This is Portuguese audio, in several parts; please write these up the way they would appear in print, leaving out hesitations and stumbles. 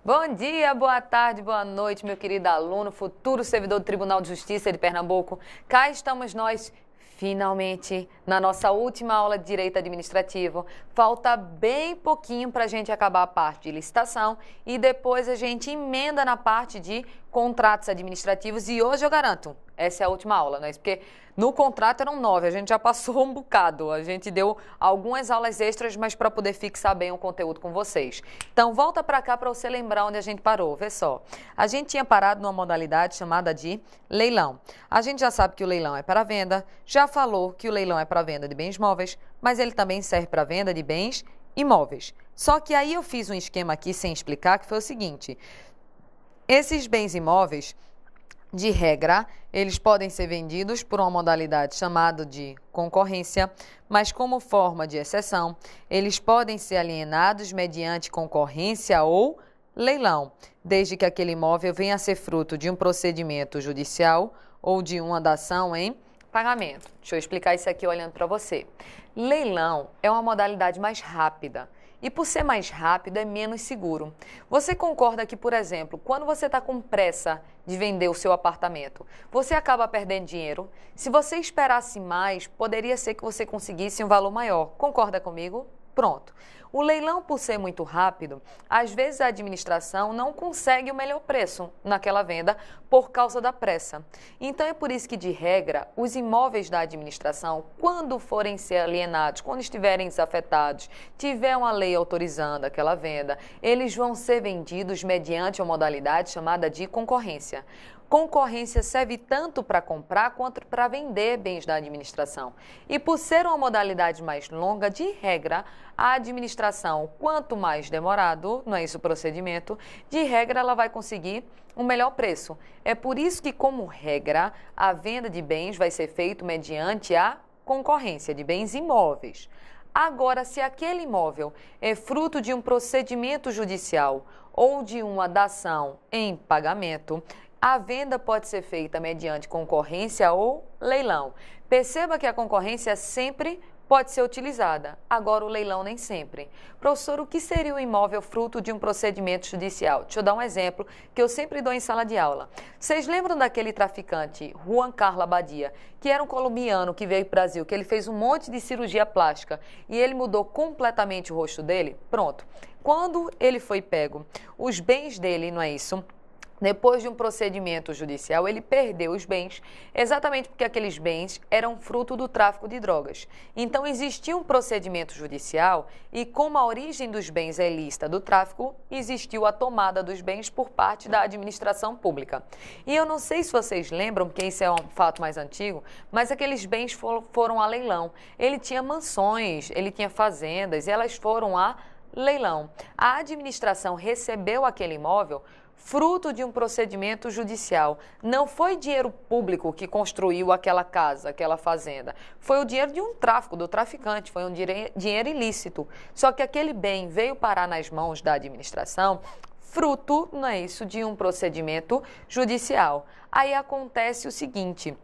Bom dia, boa tarde, boa noite, meu querido aluno, futuro servidor do Tribunal de Justiça de Pernambuco. Cá estamos nós, finalmente, na nossa última aula de Direito Administrativo. Falta bem pouquinho para a gente acabar a parte de licitação e depois a gente emenda na parte de contratos administrativos. E hoje eu garanto, essa é a última aula, né? Porque no contrato eram 9, a gente já passou um bocado. A gente deu algumas aulas extras, mas para poder fixar bem o conteúdo com vocês. Então, volta para cá para você lembrar onde a gente parou. Vê só. A gente tinha parado numa modalidade chamada de leilão. A gente já sabe que o leilão é para venda, já falou que o leilão é para venda de bens móveis, mas ele também serve para venda de bens imóveis. Só que aí eu fiz um esquema aqui sem explicar, que foi o seguinte. Esses bens imóveis, de regra, eles podem ser vendidos por uma modalidade chamada de concorrência, mas como forma de exceção, eles podem ser alienados mediante concorrência ou leilão, desde que aquele imóvel venha a ser fruto de um procedimento judicial ou de uma dação em pagamento. Deixa eu explicar isso aqui olhando para você. Leilão é uma modalidade mais rápida. E por ser mais rápido, é menos seguro. Você concorda que, por exemplo, quando você está com pressa de vender o seu apartamento, você acaba perdendo dinheiro? Se você esperasse mais, poderia ser que você conseguisse um valor maior. Concorda comigo? Pronto. O leilão, por ser muito rápido, às vezes a administração não consegue o melhor preço naquela venda por causa da pressa. Então é por isso que, de regra, os imóveis da administração, quando forem ser alienados, quando estiverem desafetados, tiver uma lei autorizando aquela venda, eles vão ser vendidos mediante uma modalidade chamada de concorrência. Concorrência serve tanto para comprar quanto para vender bens da administração. E por ser uma modalidade mais longa, de regra, a administração, quanto mais demorado, não é isso o procedimento, de regra ela vai conseguir um melhor preço. É por isso que, como regra, a venda de bens vai ser feita mediante a concorrência de bens imóveis. Agora, se aquele imóvel é fruto de um procedimento judicial ou de uma dação em pagamento, a venda pode ser feita mediante concorrência ou leilão. Perceba que a concorrência sempre pode ser utilizada, agora o leilão nem sempre. Professor, o que seria o imóvel fruto de um procedimento judicial? Deixa eu dar um exemplo que eu sempre dou em sala de aula. Vocês lembram daquele traficante, Juan Carlos Abadia, que era um colombiano que veio para o Brasil, que ele fez um monte de cirurgia plástica e ele mudou completamente o rosto dele? Pronto. Quando ele foi pego, os bens dele, não é isso? Depois de um procedimento judicial, ele perdeu os bens, exatamente porque aqueles bens eram fruto do tráfico de drogas. Então, existia um procedimento judicial e, como a origem dos bens é ilícita do tráfico, existiu a tomada dos bens por parte da administração pública. E eu não sei se vocês lembram, porque isso é um fato mais antigo, mas aqueles bens foram a leilão. Ele tinha mansões, ele tinha fazendas, e elas foram a leilão. A administração recebeu aquele imóvel fruto de um procedimento judicial. Não foi dinheiro público que construiu aquela casa, aquela fazenda. Foi o dinheiro de um tráfico, do traficante, foi um dinheiro ilícito. Só que aquele bem veio parar nas mãos da administração fruto, não é isso, de um procedimento judicial. Aí acontece o seguinte.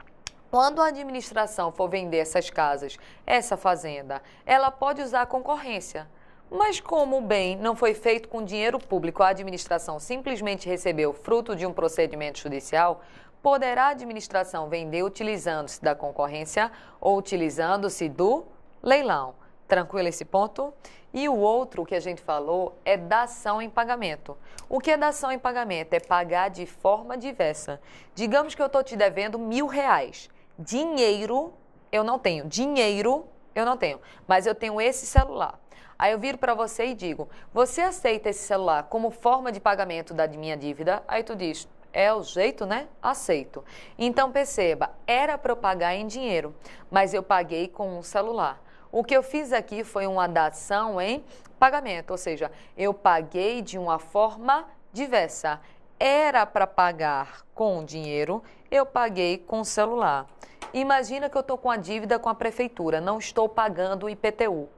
Quando a administração for vender essas casas, essa fazenda, ela pode usar a concorrência. Mas como o bem não foi feito com dinheiro público, a administração simplesmente recebeu fruto de um procedimento judicial, poderá a administração vender utilizando-se da concorrência ou utilizando-se do leilão. Tranquilo esse ponto? E o outro que a gente falou é dação em pagamento. O que é dação em pagamento? É pagar de forma diversa. Digamos que eu estou te devendo R$1.000. Dinheiro eu não tenho. Dinheiro eu não tenho. Mas eu tenho esse celular. Aí eu viro para você e digo, você aceita esse celular como forma de pagamento da minha dívida? Aí tu diz, é o jeito, né? Aceito. Então perceba, era para eu pagar em dinheiro, mas eu paguei com um celular. O que eu fiz aqui foi uma dação em pagamento, ou seja, eu paguei de uma forma diversa. Era para pagar com dinheiro, eu paguei com celular. Imagina que eu estou com a dívida com a prefeitura, não estou pagando o IPTU.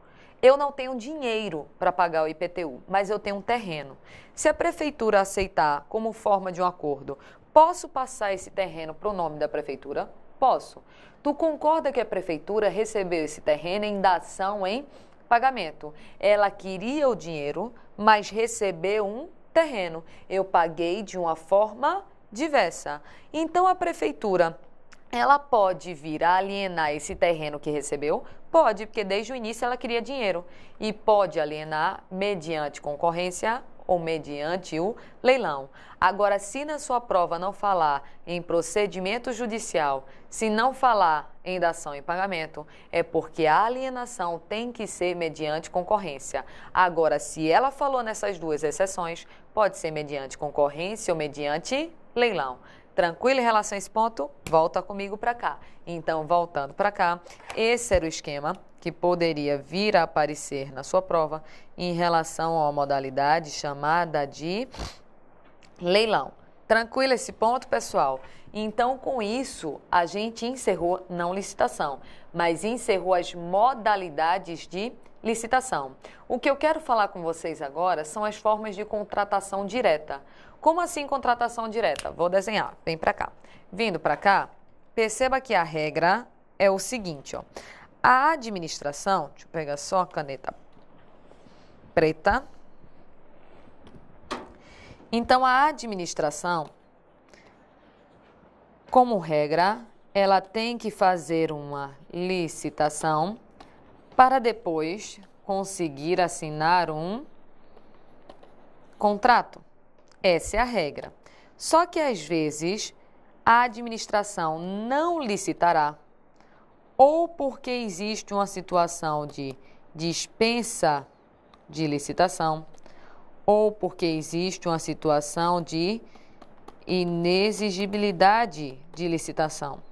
Eu não tenho dinheiro para pagar o IPTU, mas eu tenho um terreno. Se a prefeitura aceitar como forma de um acordo, posso passar esse terreno para o nome da prefeitura? Posso. Tu concorda que a prefeitura recebeu esse terreno em dação em pagamento? Ela queria o dinheiro, mas recebeu um terreno. Eu paguei de uma forma diversa. Então, a prefeitura, ela pode vir a alienar esse terreno que recebeu? Pode, porque desde o início ela queria dinheiro. E pode alienar mediante concorrência ou mediante o leilão. Agora, se na sua prova não falar em procedimento judicial, se não falar em dação em pagamento, é porque a alienação tem que ser mediante concorrência. Agora, se ela falou nessas duas exceções, pode ser mediante concorrência ou mediante leilão. Tranquilo em relação a esse ponto? Volta comigo para cá. Então, voltando para cá, esse era o esquema que poderia vir a aparecer na sua prova em relação a uma modalidade chamada de leilão. Tranquilo esse ponto, pessoal? Então, com isso, a gente encerrou não licitação, mas encerrou as modalidades de licitação. O que eu quero falar com vocês agora são as formas de contratação direta. Como assim contratação direta? Vou desenhar, vem para cá. Vindo para cá, perceba que a regra é o seguinte, ó. A administração, deixa eu pegar só a caneta preta. Então, a administração, como regra, ela tem que fazer uma licitação para depois conseguir assinar um contrato. Essa é a regra. Só que, às vezes, a administração não licitará, ou porque existe uma situação de dispensa de licitação, ou porque existe uma situação de inexigibilidade de licitação.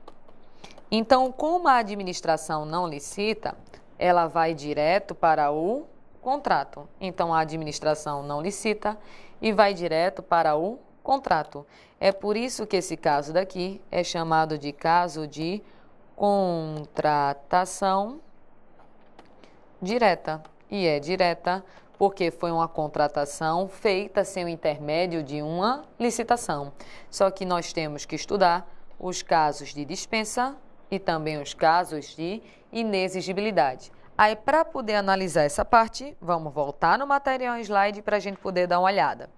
Então, como a administração não licita, ela vai direto para o contrato. Então, a administração não licita e vai direto para o contrato. É por isso que esse caso daqui é chamado de caso de contratação direta. E é direta porque foi uma contratação feita sem o intermédio de uma licitação. Só que nós temos que estudar os casos de dispensa e também os casos de inexigibilidade. Aí, para poder analisar essa parte, vamos voltar no material em slide para a gente poder dar uma olhada.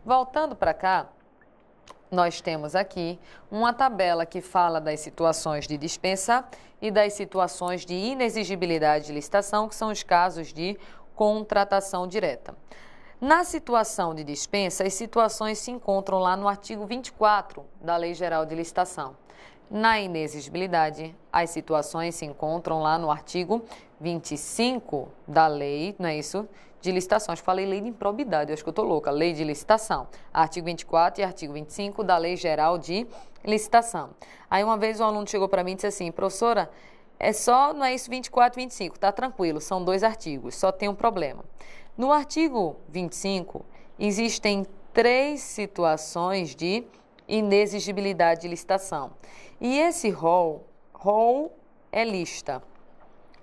Voltando para cá, nós temos aqui uma tabela que fala das situações de dispensa e das situações de inexigibilidade de licitação, que são os casos de contratação direta. Na situação de dispensa, as situações se encontram lá no artigo 24 da Lei Geral de Licitação. Na inexigibilidade, as situações se encontram lá no artigo 25 da lei, não é isso? De licitações. Falei lei de improbidade, eu acho que eu estou louca. Lei de licitação. Artigo 24 e artigo 25 da Lei Geral de Licitação. Aí uma vez um aluno chegou para mim e disse assim, professora, não é isso 24 e 25, tá tranquilo, são dois artigos, só tem um problema. No artigo 25, existem 3 situações de inexigibilidade de licitação. E esse rol é lista.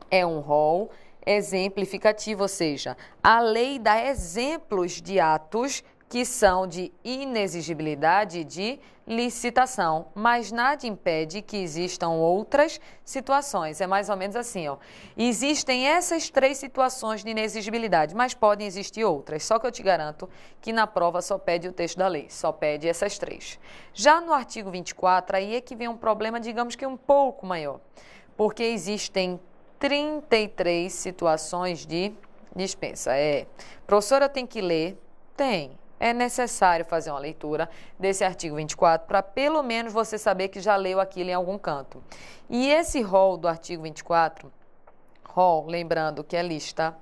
É um rol exemplificativo, ou seja, a lei dá exemplos de atos que são de inexigibilidade de licitação, mas nada impede que existam outras situações. É mais ou menos assim, ó. Existem essas 3 situações de inexigibilidade, mas podem existir outras. Só que eu te garanto que na prova só pede o texto da lei, só pede essas 3. Já no artigo 24, aí é que vem um problema, digamos que um pouco maior, porque existem 33 situações de dispensa. Professora, tem que ler? Tem. É necessário fazer uma leitura desse artigo 24 para pelo menos você saber que já leu aquilo em algum canto. E esse rol do artigo 24, lembrando que é lista,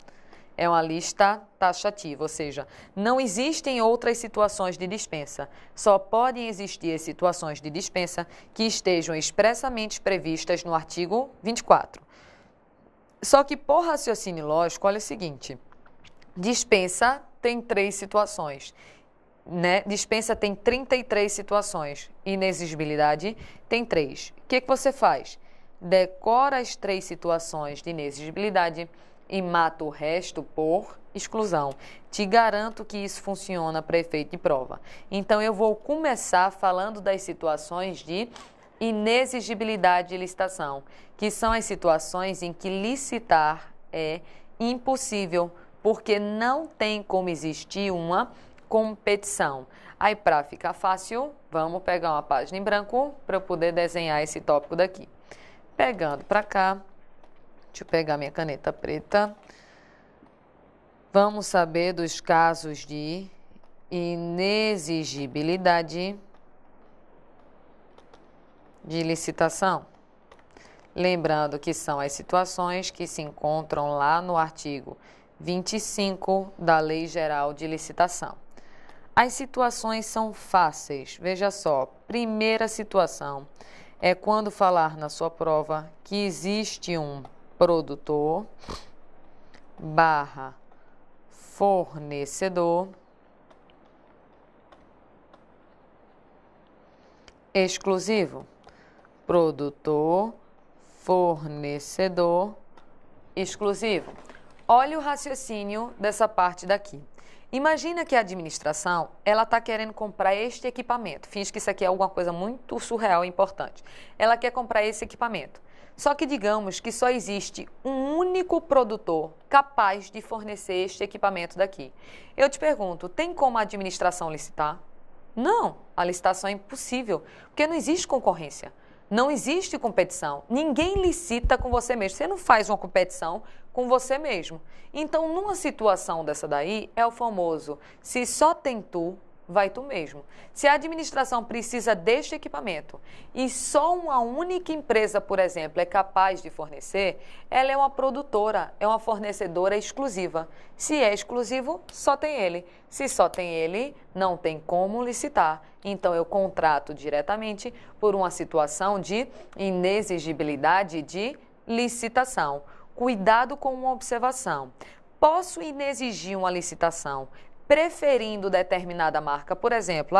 é uma lista taxativa, ou seja, não existem outras situações de dispensa. Só podem existir as situações de dispensa que estejam expressamente previstas no artigo 24. Só que por raciocínio lógico, olha o seguinte, dispensa tem 3 situações, né? Dispensa tem 33 situações, inexigibilidade tem 3. O que você faz? Decora as 3 situações de inexigibilidade e mata o resto por exclusão. Te garanto que isso funciona para efeito de prova. Então, eu vou começar falando das situações de inexigibilidade de licitação, que são as situações em que licitar é impossível, porque não tem como existir uma competição. Aí, para ficar fácil, vamos pegar uma página em branco para eu poder desenhar esse tópico daqui. Pegando para cá, deixa eu pegar minha caneta preta. Vamos saber dos casos de inexigibilidade de licitação. Lembrando que são as situações que se encontram lá no artigo 25 da Lei Geral de Licitação. As situações são fáceis. Veja só, primeira situação é quando falar na sua prova que existe um produtor barra fornecedor exclusivo. Produtor, fornecedor exclusivo. Olha o raciocínio dessa parte daqui. Imagina que a administração, ela está querendo comprar este equipamento. Finge que isso aqui é alguma coisa muito surreal e importante. Ela quer comprar esse equipamento. Só que digamos que só existe um único produtor capaz de fornecer este equipamento daqui. Eu te pergunto, tem como a administração licitar? Não, a licitação é impossível, porque não existe concorrência. Não existe competição. Ninguém licita com você mesmo. Você não faz uma competição com você mesmo. Então, numa situação dessa daí, é o famoso, se só tem tu, vai tu mesmo. Se a administração precisa deste equipamento e só uma única empresa, por exemplo, é capaz de fornecer, ela é uma produtora, é uma fornecedora exclusiva. Se é exclusivo, só tem ele. Se só tem ele, não tem como licitar. Então, eu contrato diretamente por uma situação de inexigibilidade de licitação. Cuidado com uma observação. Posso inexigir uma licitação preferindo determinada marca? Por exemplo,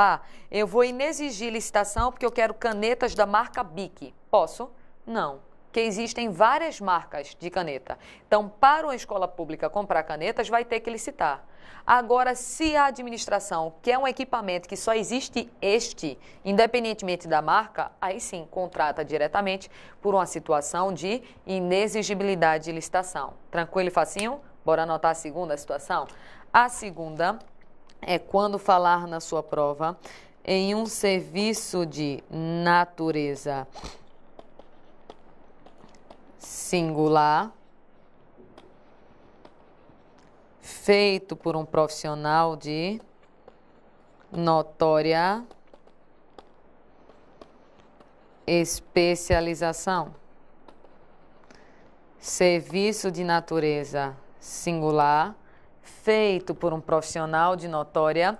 eu vou inexigir licitação porque eu quero canetas da marca Bic. Posso? Não. Porque existem várias marcas de caneta. Então, para uma escola pública comprar canetas, vai ter que licitar. Agora, se a administração quer um equipamento que só existe este, independentemente da marca, aí sim, contrata diretamente por uma situação de inexigibilidade de licitação. Tranquilo e facinho? Bora anotar a segunda situação? A segunda é quando falar na sua prova em um serviço de natureza singular, feito por um profissional de notória especialização. Serviço de natureza singular, feito por um profissional de notória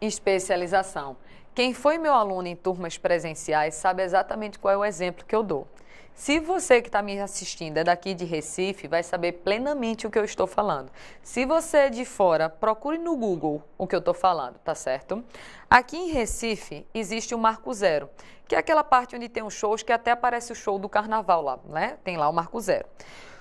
especialização. Quem foi meu aluno em turmas presenciais sabe exatamente qual é o exemplo que eu dou. Se você que está me assistindo é daqui de Recife, vai saber plenamente o que eu estou falando. Se você é de fora, procure no Google o que eu estou falando, tá certo? Aqui em Recife existe o Marco Zero, que é aquela parte onde tem os shows que até aparece o show do carnaval lá, né? Tem lá o Marco Zero.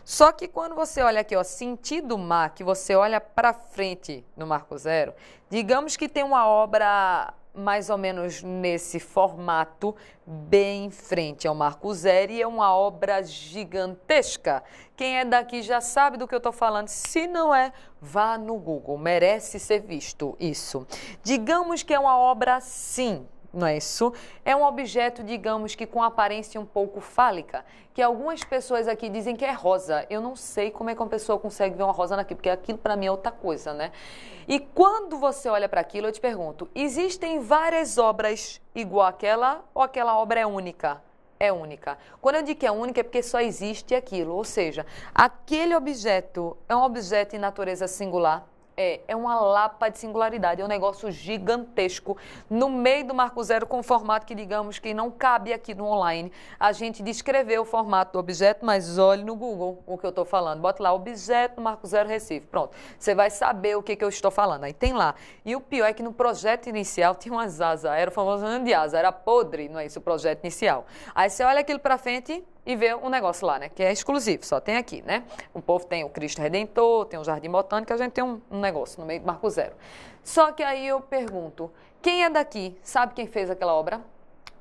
Só que quando você olha aqui, ó, sentido mar, que você olha para frente no Marco Zero, digamos que tem uma obra mais ou menos nesse formato, bem em frente ao Marco Zero, e é uma obra gigantesca. Quem é daqui já sabe do que eu estou falando. Se não é, vá no Google, merece ser visto isso. Digamos que é uma obra, sim, não é isso? É um objeto, digamos que com aparência um pouco fálica, que algumas pessoas aqui dizem que é rosa. Eu não sei como é que uma pessoa consegue ver uma rosa naquilo, porque aquilo para mim é outra coisa, né? E quando você olha para aquilo, eu te pergunto, existem várias obras igual àquela ou aquela obra é única? É única. Quando eu digo que é única é porque só existe aquilo, ou seja, aquele objeto é um objeto em natureza singular. É uma lapa de singularidade, é um negócio gigantesco no meio do Marco Zero com um formato que, digamos, que não cabe aqui no online. A gente descreveu o formato do objeto, mas olhe no Google o que eu estou falando. Bota lá, objeto do Marco Zero Recife. Pronto, você vai saber o que eu estou falando. Aí tem lá. E o pior é que no projeto inicial tinha umas asas, era o famoso ano de asa, era podre, não é isso, o projeto inicial. Aí você olha aquilo para frente e vê um negócio lá, né, que é exclusivo, só tem aqui, né? O povo tem o Cristo Redentor, tem o Jardim Botânico, a gente tem um negócio no meio do Marco Zero. Só que aí eu pergunto, quem é daqui sabe quem fez aquela obra?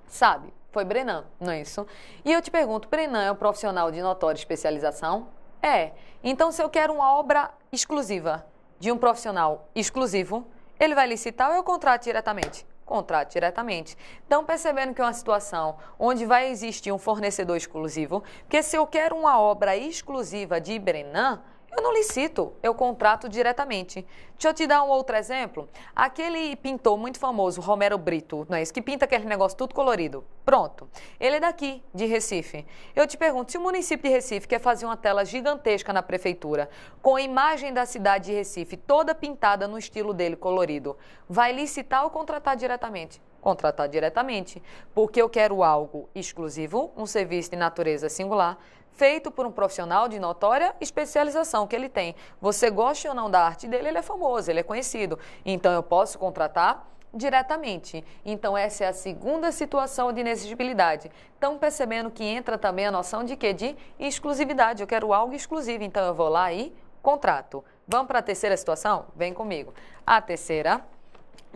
Sabe, foi Brenan, não é isso? E eu te pergunto, Brenan é um profissional de notória especialização? É. Então, se eu quero uma obra exclusiva de um profissional exclusivo, Ele vai licitar ou eu contrato diretamente? Contrato diretamente. Então, percebendo que é uma situação onde vai existir um fornecedor exclusivo, porque se eu quero uma obra exclusiva de Brenan, eu não licito, eu contrato diretamente. Deixa eu te dar um outro exemplo. Aquele pintor muito famoso, Romero Brito, não é isso? Que pinta aquele negócio tudo colorido. Pronto. Ele é daqui, de Recife. Eu te pergunto, se o município de Recife quer fazer uma tela gigantesca na prefeitura, com a imagem da cidade de Recife toda pintada no estilo dele, colorido, vai licitar ou contratar diretamente? Contratar diretamente, porque eu quero algo exclusivo, um serviço de natureza singular, feito por um profissional de notória especialização que ele tem. Você gosta ou não da arte dele, ele é famoso, ele é conhecido. Então, eu posso contratar diretamente. Então, essa é a segunda situação de inexigibilidade. Estão percebendo que entra também a noção de quê? De exclusividade. Eu quero algo exclusivo, então eu vou lá e contrato. Vamos para a terceira situação? Vem comigo. A terceira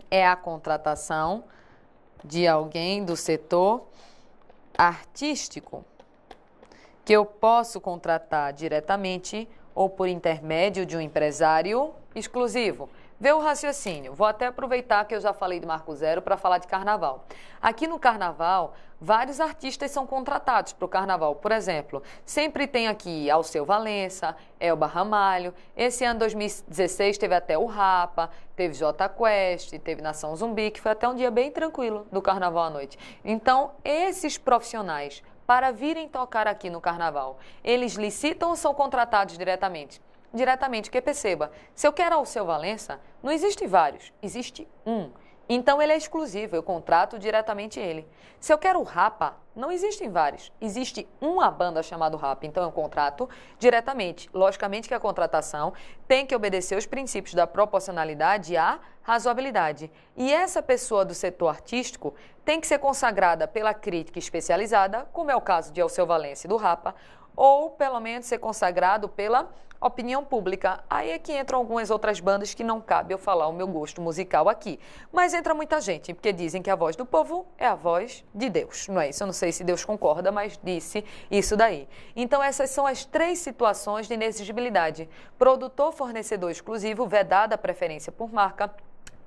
é a contratação de alguém do setor artístico, que eu posso contratar diretamente ou por intermédio de um empresário exclusivo. Vê o raciocínio. Vou até aproveitar que eu já falei de Marco Zero para falar de carnaval. Aqui no carnaval, vários artistas são contratados para o carnaval. Por exemplo, sempre tem aqui Alceu Valença, Elba Ramalho. Esse ano 2016 teve até o Rapa, teve Jota Quest, teve Nação Zumbi, que foi até um dia bem tranquilo do carnaval à noite. Então, esses profissionais, para virem tocar aqui no carnaval, eles licitam ou são contratados diretamente? Diretamente, porque perceba, se eu quero Alceu Valença, não existe vários, existe um. Então ele é exclusivo, eu contrato diretamente ele. Se eu quero o Rapa, não existem vários, existe uma banda chamada Rapa, então eu contrato diretamente. Logicamente que a contratação tem que obedecer os princípios da proporcionalidade e a razoabilidade. E essa pessoa do setor artístico tem que ser consagrada pela crítica especializada, como é o caso de Alceu Valença e do Rapa, ou pelo menos ser consagrado pela opinião pública. Aí é que entram algumas outras bandas que não cabe eu falar o meu gosto musical aqui. Mas entra muita gente, porque dizem que a voz do povo é a voz de Deus. Não é isso? Eu não sei se Deus concorda, mas disse isso daí. Então essas são as três situações de inexigibilidade. Produtor, fornecedor exclusivo, vedada a preferência por marca,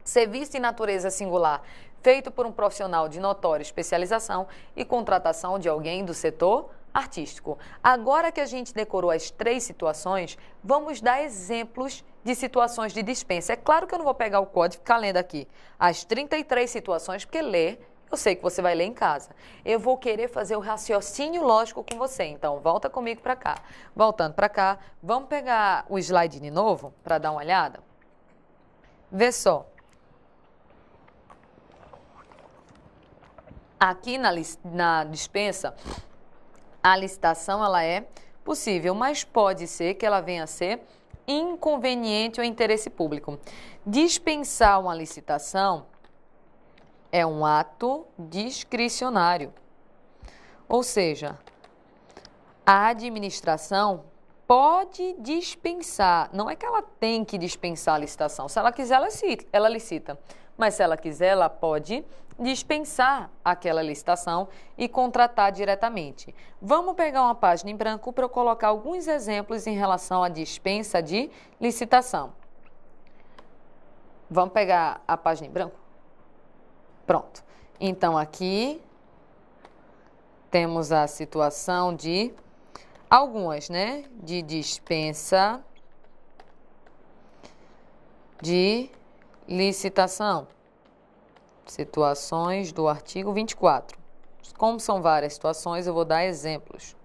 serviço de natureza singular, feito por um profissional de notória especialização e contratação de alguém do setor artístico. Agora que a gente decorou as três situações, vamos dar exemplos de situações de dispensa. É claro que eu não vou pegar o código e ficar lendo aqui as 33 situações, porque ler, eu sei que você vai ler em casa. Eu vou querer fazer o raciocínio lógico com você, então volta comigo para cá. Voltando para cá, vamos pegar o slide de novo para dar uma olhada? Vê só. Aqui na dispensa, a licitação ela é possível, mas pode ser que ela venha a ser inconveniente ou interesse público. Dispensar uma licitação é um ato discricionário. Ou seja, a administração pode dispensar. Não é que ela tem que dispensar a licitação. Se ela quiser, ela licita. Mas se ela quiser, ela pode dispensar aquela licitação e contratar diretamente. Vamos pegar uma página em branco para eu colocar alguns exemplos em relação à dispensa de licitação. Vamos pegar a página em branco? Pronto. Então, aqui temos a situação de algumas, né? De dispensa de licitação. Situações do artigo 24. Como são várias situações, eu vou dar exemplos.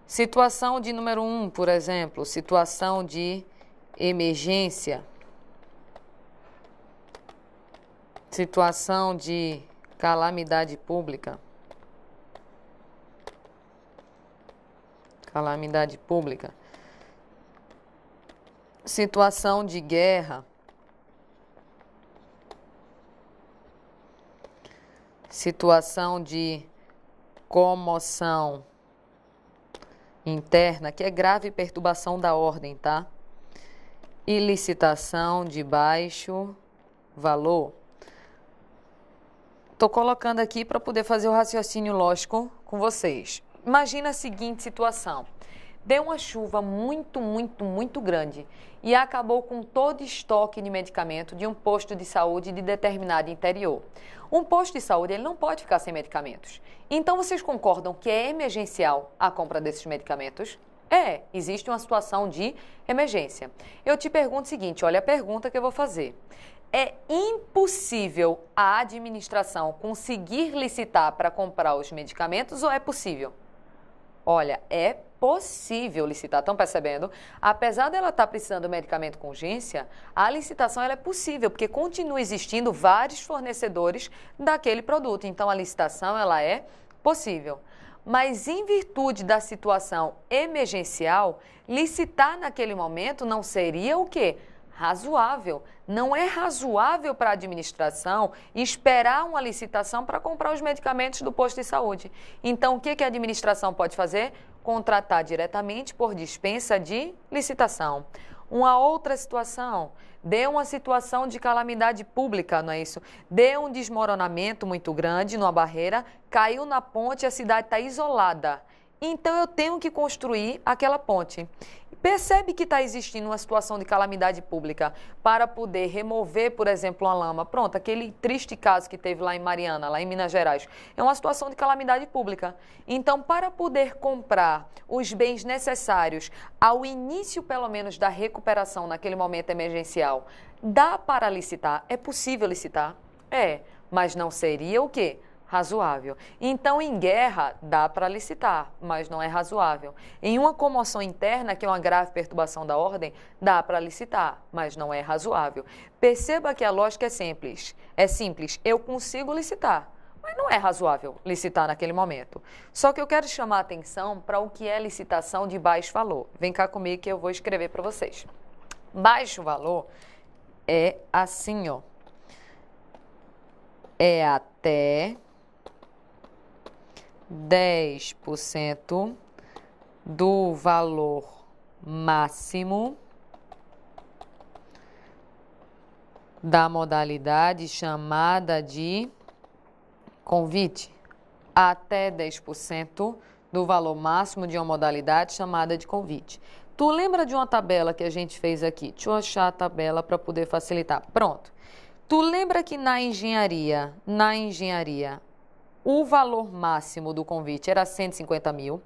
Situação de número 1, por exemplo, situação de emergência. Situação de calamidade pública. Calamidade pública. Situação de guerra. Situação de comoção interna, que é grave perturbação da ordem, tá? E licitação de baixo valor. Estou colocando aqui para poder fazer o raciocínio lógico com vocês. Imagina a seguinte situação. Deu uma chuva muito grande e acabou com todo o estoque de medicamento de um posto de saúde de determinado interior. Um posto de saúde ele não pode ficar sem medicamentos. Então, vocês concordam que é emergencial a compra desses medicamentos? Existe uma situação de emergência. Eu te pergunto o seguinte, olha a pergunta que eu vou fazer. É impossível a administração conseguir licitar para comprar os medicamentos ou é possível? Olha, é possível licitar, estão percebendo? Apesar dela estar precisando do medicamento com urgência, a licitação ela é possível, porque continua existindo vários fornecedores daquele produto. Então, a licitação ela é possível. Mas, em virtude da situação emergencial, licitar naquele momento não seria o quê? Razoável. Não é razoável para a administração esperar uma licitação para comprar os medicamentos do posto de saúde. Então, o que a administração pode fazer? Contratar diretamente por dispensa de licitação. Uma outra situação, deu uma situação de calamidade pública, não é isso? Deu um desmoronamento muito grande numa barreira, caiu na ponte e a cidade está isolada. Então, eu tenho que construir aquela ponte. Percebe que está existindo uma situação de calamidade pública para poder remover, por exemplo, uma lama. Pronto, aquele triste caso que teve lá em Mariana, lá em Minas Gerais, é uma situação de calamidade pública. Então, para poder comprar os bens necessários ao início, pelo menos, da recuperação naquele momento emergencial, dá para licitar? É possível licitar? Mas não seria o quê? Razoável. Então, em guerra, dá para licitar, mas não é razoável. Em uma comoção interna, que é uma grave perturbação da ordem, dá para licitar, mas não é razoável. Perceba que a lógica é simples. Eu consigo licitar, mas não é razoável licitar naquele momento. Só que eu quero chamar a atenção para o que é licitação de baixo valor. Vem cá comigo que eu vou escrever para vocês. Baixo valor é assim, ó. É até 10% do valor máximo da modalidade chamada de convite. Até 10% do valor máximo de uma modalidade chamada de convite. Tu lembra de uma tabela que a gente fez aqui? Deixa eu achar a tabela para poder facilitar. Pronto. Tu lembra que na engenharia, o valor máximo do convite era 150 mil.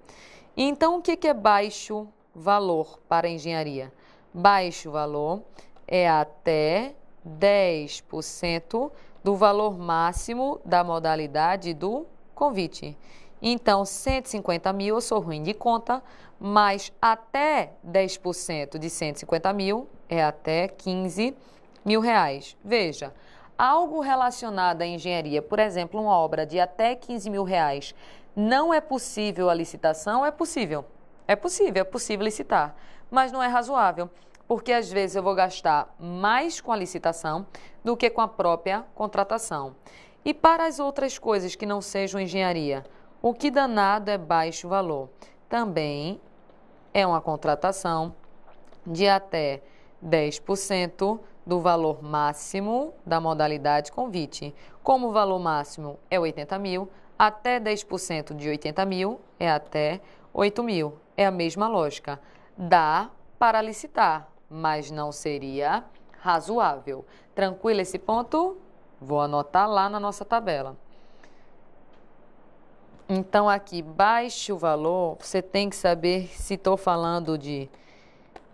Então, o que é baixo valor para a engenharia? Baixo valor é até 10% do valor máximo da modalidade do convite. Então, 150 mil, eu sou ruim de conta, mas até 10% de 150 mil é até 15 mil reais. Veja. Algo relacionado à engenharia, por exemplo, uma obra de até 15 mil reais, não é possível a licitação? É possível. É possível licitar, mas não é razoável, porque às vezes eu vou gastar mais com a licitação do que com a própria contratação. E para as outras coisas que não sejam engenharia, o que danado é baixo valor? Também é uma contratação de até 10% do valor máximo da modalidade convite. Como o valor máximo é 80 mil, até 10% de 80 mil é até 8 mil. É a mesma lógica. Dá para licitar, mas não seria razoável. Tranquilo esse ponto? Vou anotar lá na nossa tabela. Então, aqui, baixo valor, você tem que saber se estou falando de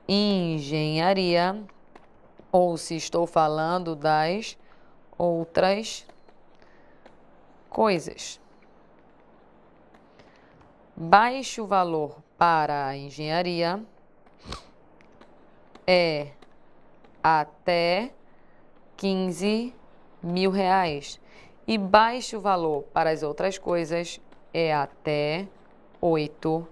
engenharia ou se estou falando das outras coisas. Baixo valor para a engenharia é até 15 mil reais. E baixo valor para as outras coisas é até 8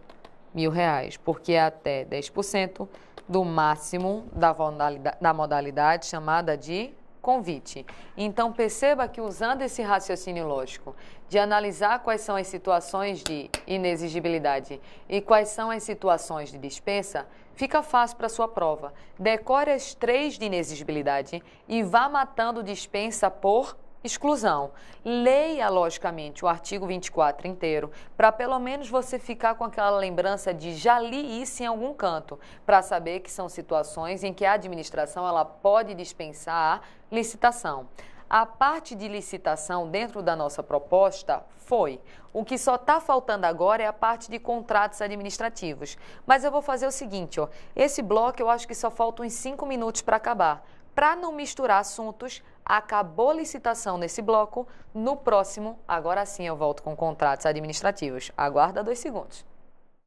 mil reais, porque é até 10% do máximo da modalidade chamada de convite. Então, perceba que usando esse raciocínio lógico de analisar quais são as situações de inexigibilidade e quais são as situações de dispensa, fica fácil para a sua prova. Decore as 3 de inexigibilidade e vá matando dispensa por exclusão. Leia, logicamente, o artigo 24 inteiro, para pelo menos você ficar com aquela lembrança de já li isso em algum canto, para saber que são situações em que a administração ela pode dispensar a licitação. A parte de licitação dentro da nossa proposta foi. O que só está faltando agora é a parte de contratos administrativos. Mas eu vou fazer o seguinte, ó, esse bloco eu acho que só faltam uns 5 minutos para acabar. Para não misturar assuntos, acabou a licitação nesse bloco. No próximo, agora sim eu volto com contratos administrativos. Aguarda 2 segundos.